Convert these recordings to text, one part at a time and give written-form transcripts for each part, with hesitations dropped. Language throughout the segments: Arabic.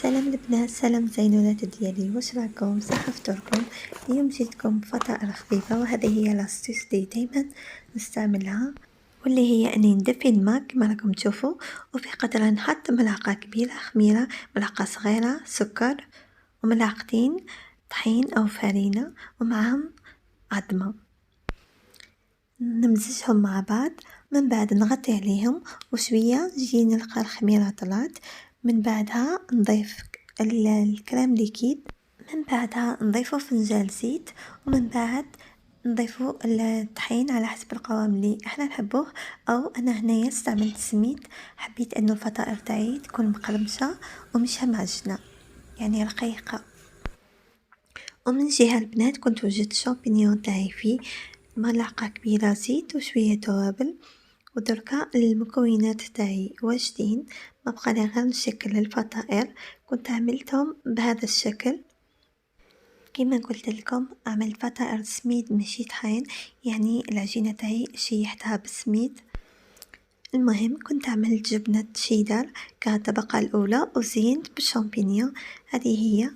سلام البنات، سلام زينونات ديالي، واش راكم؟ صحة فطوركم؟ اليوم جيتكم بفطائر خفيفة، وهذه هي لاستيس دي دايما نستعملها، واللي هي اني ندفي الماء كما راكم تشوفوا، وفي قدرها نحط ملعقة كبيرة خميرة، ملعقة صغيرة سكر، وملعقتين طحين او فرينة، ومعهم عظمة. نمزجهم مع بعض، من بعد نغطي عليهم وشوية نجي نلقى الخميرة طلعت. من بعدها نضيف الكريم ليكيد، من بعدها نضيفو فنجان زيت، ومن بعد نضيفو الطحين على حسب القوام اللي احنا نحبوه. او انا هنايا استعملت سميد، حبيت انه الفطائر تاعي تكون مقرمشة ومش معجنة، يعني رقيقة. ومن جهة البنات كنت وجدت شامبينيون تاعي فيه ملعقة كبيرة زيت وشوية توابل. ودركا المكونات تاعي واجدين، ما بقى لي غير نشكل الفطائر. كنت عملتهم بهذا الشكل كما قلت لكم، عملت فطائر سميد ماشي طحين، يعني العجينة تاعي شيحتها بالسميد. المهم كنت عملت جبنة شيدر كطبقة الأولى وزينت بالشامبينيون، هذه هي.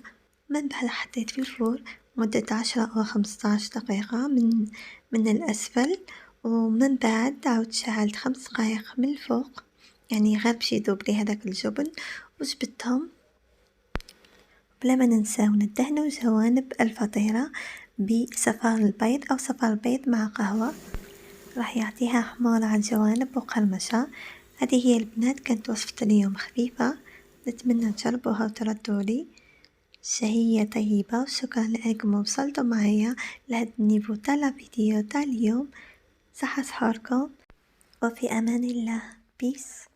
من بعد حطيت في الفرن مدة 10 أو 15 دقيقة من الأسفل، ومن بعد عاود شعلت 5 دقائق من الفوق، يعني غير باش يذوب لي هذاك الجبن. وجبتهم بلا ما ننساو ندهنو جوانب الفطيرة بصفار البيض أو صفار البيض مع قهوة، راح يعطيها حمار على الجوانب وقرمشة. هذه هي البنات، كانت وصفة اليوم خفيفة، نتمنى تجربوها وتردولي. شهية طيبة، وشكرا لأنكم وصلتوا معايا لهذا النيفو تاع الفيديو تاع اليوم. صحة سحوركم، وفي أمان الله. بيس.